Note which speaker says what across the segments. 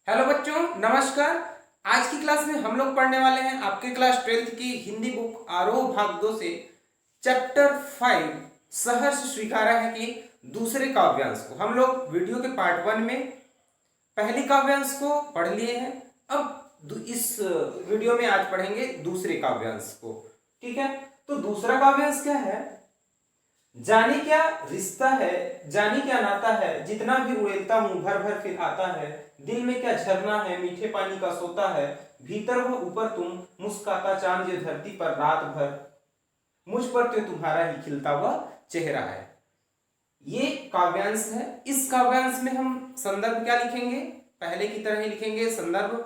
Speaker 1: Hello बच्चों, नमस्कार। आज की क्लास में हम लोग पढ़ने वाले हैं आपके क्लास 12th की हिंदी बुक आरोह भाग 2 से चैप्टर 5 सहर्ष स्वीकारा है कि दूसरे काव्यांश को हम लोग वीडियो के पार्ट 1 में पहले काव्यांश को पढ़ लिए हैं। अब इस वीडियो में आज पढ़ेंगे दूसरे काव्यांश को। ठीक है, तो दूसरा काव्यांश क्या है? जाने क्या रिश्ता है, जाने क्या नाता है, जितना भी उड़ेलता हूं भर भर फिर आता है। दिल में क्या झरना है, मीठे पानी का सोता है। भीतर हो ऊपर तुम, मुस्काता चांद ये धरती पर रात भर। मुझ पर तो तुम्हारा ही खिलता हुआ चेहरा है। ये काव्यांश है। इस काव्यांश में हम संदर्भ क्या लिखेंगे? पहले की तरह ही लिखेंगे संदर्भ।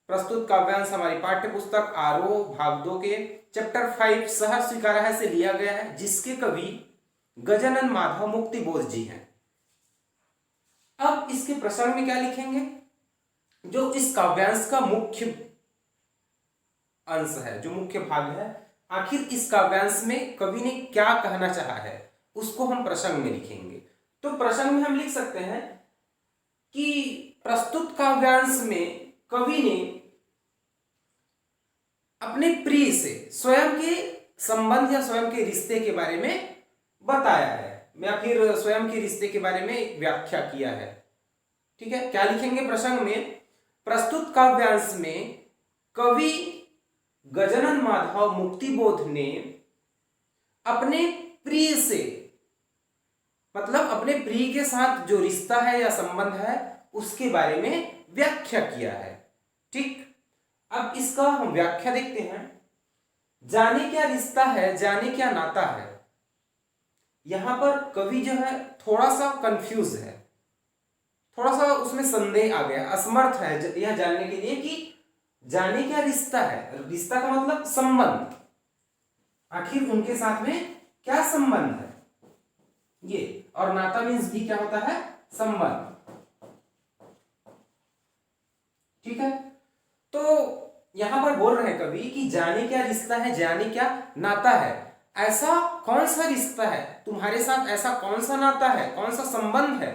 Speaker 1: प्रस्तुत काव्यांश हमारी पाठ्य पुस्तक आरोह भाग 2 के चैप्टर 5 सहर्ष स्वीकारा है से लिया गया है, जिसके कवि गजानन माधव मुक्तिबोध जी हैं। अब इसके प्रसंग में क्या लिखेंगे? जो इस काव्यांश का मुख्य अंश है, जो मुख्य भाग है, आखिर इस काव्यांश में कवि ने क्या कहना चाहा है, उसको हम प्रसंग में लिखेंगे। तो प्रसंग में हम लिख सकते हैं कि प्रस्तुत काव्यांश में कवि ने अपने प्रिय से स्वयं के संबंध या स्वयं के रिश्ते के बारे में बताया है, या फिर स्वयं के रिश्ते के बारे में व्याख्या किया है। ठीक है, क्या लिखेंगे प्रसंग में? प्रस्तुत काव्यांश में कवि गजानन माधव मुक्तिबोध ने अपने प्रिय से, मतलब अपने प्रिय के साथ जो रिश्ता है या संबंध है, उसके बारे में व्याख्या किया है। ठीक, अब इसका हम व्याख्या देखते हैं। जाने क्या रिश्ता है, जाने क्या नाता है। यहां पर कवि जो है थोड़ा सा कंफ्यूज है, थोड़ा सा उसमें संदेह आ गया, असमर्थ है यह जानने के लिए कि जाने क्या रिश्ता है। रिश्ता का मतलब संबंध, आखिर उनके साथ में क्या संबंध है ये। और नाता मीन्स भी क्या होता है? संबंध। ठीक है, तो यहां पर बोल रहे हैं कवि कि जाने क्या रिश्ता है, जाने क्या नाता है। ऐसा कौन सा रिश्ता है तुम्हारे साथ, ऐसा कौन सा नाता है, कौन सा संबंध है,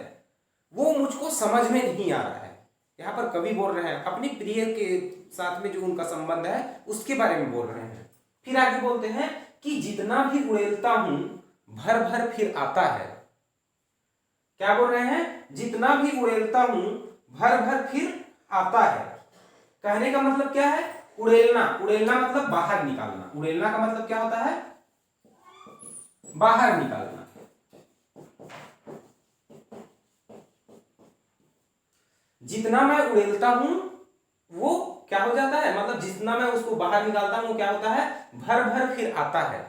Speaker 1: वो मुझको समझ में नहीं आ रहा है। यहां पर कवि बोल रहे हैं अपनी प्रिय के साथ में जो उनका संबंध है उसके बारे में बोल रहे हैं। फिर आगे बोलते हैं कि जितना भी उड़ेलता हूं भर भर फिर आता है। क्या बोल रहे हैं? जितना भी उड़ेलता हूं भर भर फिर आता है। कहने का मतलब क्या है? उड़ेलना। उड़ेलना मतलब बाहर निकालना। उड़ेलना का मतलब क्या होता है? बाहर निकालना। जितना मैं उड़ेलता हूं वो क्या हो जाता है, मतलब जितना मैं उसको बाहर निकालता हूं वो क्या होता है? भर भर फिर आता है।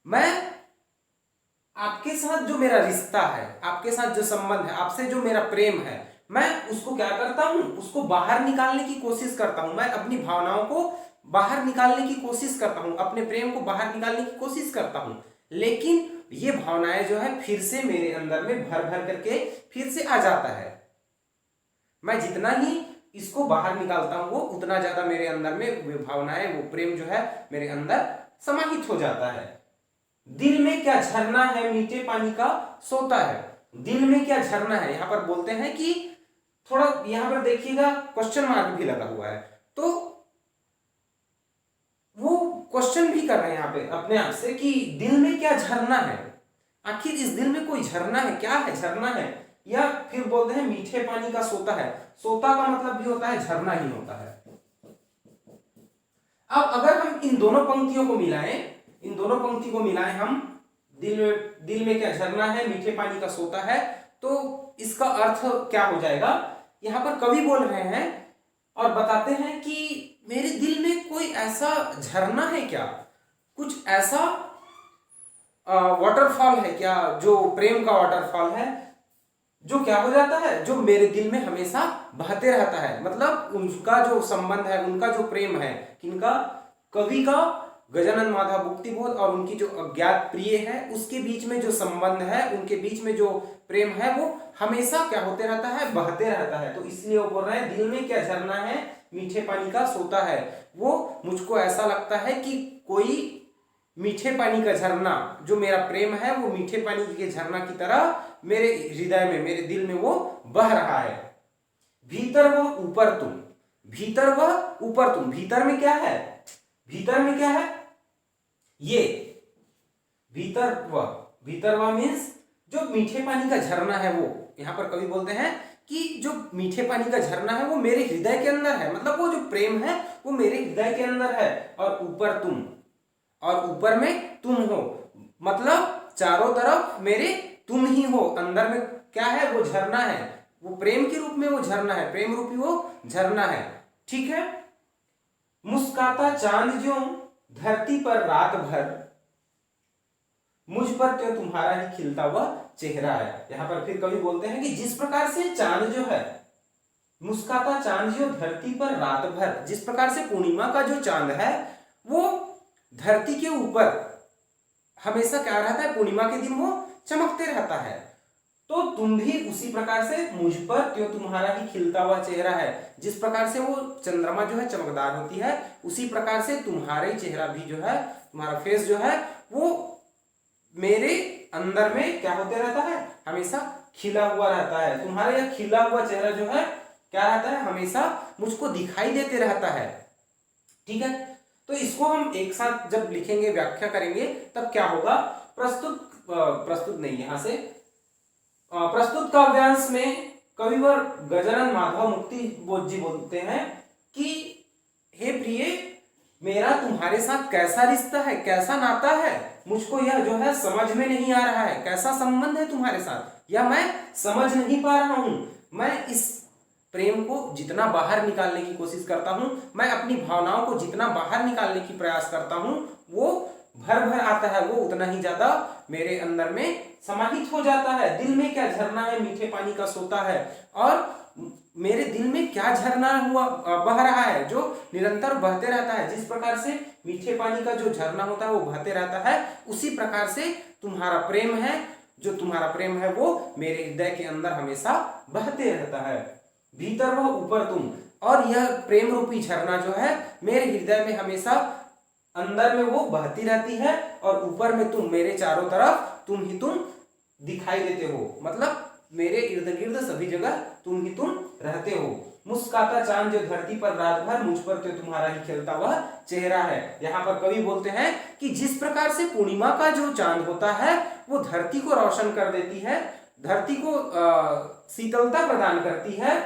Speaker 1: मैं आपके साथ जो मेरा रिश्ता है, आपके साथ जो संबंध है, आपसे जो मेरा प्रेम है, मैं उसको क्या करता हूं? उसको बाहर निकालने की कोशिश करता हूं। मैं अपनी भावनाओं को बाहर निकालने की कोशिश करता हूं, अपने प्रेम को बाहर निकालने की कोशिश करता हूं, लेकिन ये भावनाएं जो है फिर से मेरे अंदर में भर भर करके फिर से आ जाता है। मैं जितना ही इसको बाहर निकालता हूं वो उतना ज्यादा मेरे अंदर में वो भावनाएं, वो प्रेम जो है मेरे अंदर समाहित हो जाता है। दिल में क्या झरना है, मीठे पानी का सोता है। दिल में क्या झरना है, यहां पर बोलते हैं कि थोड़ा यहां पर देखिएगा क्वेश्चन मार्क भी लगा हुआ है, तो वो क्वेश्चन भी कर रहे हैं यहां पे अपने आप से कि दिल में क्या झरना है। आखिर इस दिल में कोई झरना है, क्या है? झरना है। या फिर बोलते हैं मीठे पानी का सोता है। सोता का मतलब भी होता है झरना ही होता है। अब अगर हम इन दोनों पंक्तियों को मिलाएं, इन दोनों पंक्ति को मिलाएं हम, दिल में क्या झरना है, मीठे पानी का सोता है, तो इसका अर्थ क्या हो जाएगा? यहां पर कवि बोल रहे हैं और बताते हैं कि मेरे दिल में कोई ऐसा झरना है क्या, कुछ ऐसा वाटरफॉल है क्या, जो प्रेम का वाटरफॉल है, जो क्या हो जाता है, जो मेरे दिल में हमेशा बहते रहता है। मतलब उनका जो संबंध है, उनका जो प्रेम है, किनका? कवि का, गजानन माधव मुक्तिबोध और उनकी जो अज्ञात प्रिय है, उसके बीच में जो संबंध है, उनके बीच में जो प्रेम है, वो हमेशा क्या होते रहता है? बहते रहता है। तो इसलिए वो बोल रहे हैं दिल में क्या झरना है, मीठे पानी का सोता है। वो मुझको ऐसा लगता है कि कोई मीठे पानी का झरना, जो मेरा प्रेम है, वो मीठे पानी के झरना की तरह मेरे हृदय में, मेरे दिल में वो बह रहा है। भीतर व ऊपर तुम, भीतर व ऊपर तुम। भीतर में क्या है, भीतर में क्या है, ये भीतर व मीन्स जो मीठे पानी का झरना है वो, यहां पर कवि बोलते हैं कि जो मीठे पानी का झरना है वो मेरे हृदय के अंदर है, मतलब वो जो प्रेम है वो मेरे हृदय के अंदर है। और ऊपर तुम, और ऊपर में तुम हो, मतलब चारों तरफ मेरे तुम ही हो। अंदर में क्या है, वो झरना है, वो प्रेम के रूप में वो झरना है, प्रेम रूपी वो झरना है। ठीक है। मुस्काता चांद ज्यों धरती पर रात भर, मुझ पर तो तुम्हारा ही खिलता हुआ चेहरा है। यहां पर फिर कवि बोलते हैं कि जिस प्रकार से चांद जो है, मुस्काता चांद जो धरती पर रात भर, जिस प्रकार से पूर्णिमा का जो चांद है वो धरती के ऊपर हमेशा क्या रहता है, पूर्णिमा के दिन वो चमकते रहता है, तो तुम भी उसी प्रकार से मुझ पर त्यों तुम्हारा ही खिलता हुआ चेहरा है। जिस प्रकार से वो चंद्रमा जो है चमकदार होती है, उसी प्रकार से तुम्हारा ही चेहरा भी जो है, तुम्हारा फेस जो है वो मेरे अंदर में क्या होते रहता है, हमेशा खिला हुआ रहता है। तुम्हारा यह खिला हुआ चेहरा जो है क्या रहता है, हमेशा मुझको दिखाई देते रहता है। ठीक है। तो इसको हम एक साथ जब लिखेंगे, व्याख्या करेंगे, तब क्या होगा, प्रस्तुत नहीं, यहां से प्रस्तुत काव्यांश में कविवर गजानन माधव मुक्ति बोध जी बोलते हैं कि हे प्रिय, मेरा तुम्हारे साथ कैसा रिश्ता है, कैसा नाता है, मुझको यह जो है समझ में नहीं आ रहा है। कैसा संबंध है तुम्हारे साथ, यह मैं समझ नहीं पा रहा हूं। मैं इस प्रेम को जितना बाहर निकालने की कोशिश करता हूं, मैं अपनी भावनाओं को जितना बाहर निकालने की प्रयास करता हूं, वो भर भर आता है, वो उतना ही ज्यादा मेरे अंदर में समाहित हो जाता है। दिल में क्या झरना है, मीठे पानी का सोता है, और मेरे दिल में क्या झरना हुआ बह रहा है, जो निरंतर बहते रहता है। जिस प्रकार से मीठे पानी का जो झरना होता है वो बहते रहता है, उसी प्रकार से तुम्हारा प्रेम है, जो तुम्हारा प्रेम है वो मेरे हृदय के अंदर हमेशा बहते रहता है। भीतर व ऊपर तुम, और यह प्रेम रूपी झरना जो है मेरे हृदय में हमेशा अंदर में वो बहती रहती है, और ऊपर में तुम, मेरे चारों तरफ तुम ही तुम दिखाई देते हो, मतलब मेरे इर्द गिर्द सभी जगह तुम ही तुम रहते हो। मुस्काता चांद जो धरती पर रात भर, मुझ पर तो तुम्हारा ही खिलता हुआ चेहरा है। यहाँ पर कवि बोलते हैं कि जिस प्रकार से पूर्णिमा का जो चांद होता है वो धरती को रोशन कर देती है, धरती को शीतलता प्रदान करती है,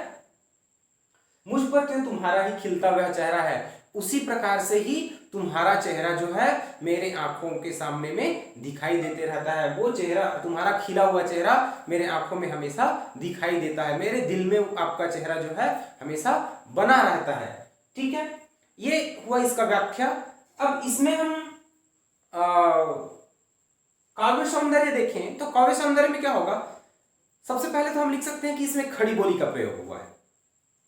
Speaker 1: मुझ पर तो तुम्हारा ही खिलता हुआ चेहरा है, उसी प्रकार से ही तुम्हारा चेहरा जो है मेरे आंखों के सामने में दिखाई देते रहता है। वो चेहरा, तुम्हारा खिला हुआ चेहरा मेरे आंखों में हमेशा दिखाई देता है, मेरे दिल में आपका चेहरा जो है हमेशा बना रहता है। ठीक है, ये हुआ इसका व्याख्या। अब इसमें हम काव्य सौंदर्य देखें तो काव्य सौंदर्य में क्या होगा, सबसे पहले तो हम लिख सकते हैं कि इसमें खड़ी बोली का प्रयोग हुआ है।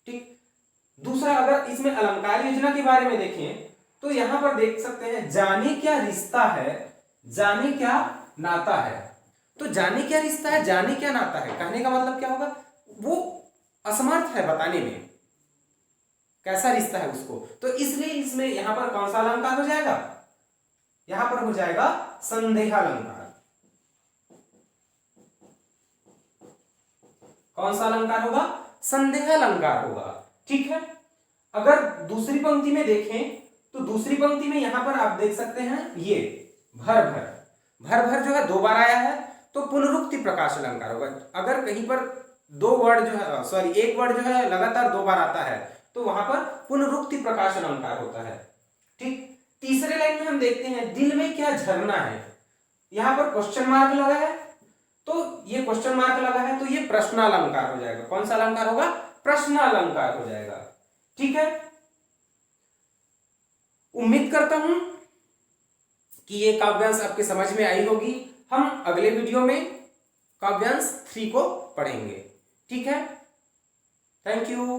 Speaker 1: ठीक। दूसरा, अगर इसमें अलंकार योजना के बारे में देखें तो यहां पर देख सकते हैं जाने क्या रिश्ता है, जाने क्या नाता है। तो जाने क्या रिश्ता है, जाने क्या नाता है, कहने का मतलब क्या होगा, वो असमर्थ है बताने में कैसा रिश्ता है उसको। तो इसलिए इसमें यहां पर कौन सा अलंकार हो जाएगा, यहां पर हो जाएगा संदेहालंकार। कौन सा अलंकार होगा, संदेहालंकार होगा। ठीक है। अगर दूसरी पंक्ति में देखें तो दूसरी पंक्ति में यहां पर आप देख सकते हैं ये भर भर, भर भर जो है दो बार आया है, तो पुनरुक्ति प्रकाश अलंकार होगा। अगर कहीं पर दो वर्ड जो है, सॉरी एक वर्ड जो है लगातार दो बार आता है तो वहां पर पुनरुक्ति प्रकाश अलंकार होता है। ठीक। तीसरे लाइन में हम देखते हैं दिल में क्या झरना है, यहां पर क्वेश्चन मार्क लगा है, तो ये क्वेश्चन मार्क लगा है तो ये प्रश्नालंकार हो जाएगा। कौन सा अलंकार होगा, प्रश्नालंकार हो जाएगा। ठीक है। उम्मीद करता हूं कि ये काव्यांश आपके समझ में आई होगी। हम अगले वीडियो में काव्यांश 3 को पढ़ेंगे। ठीक है, थैंक यू।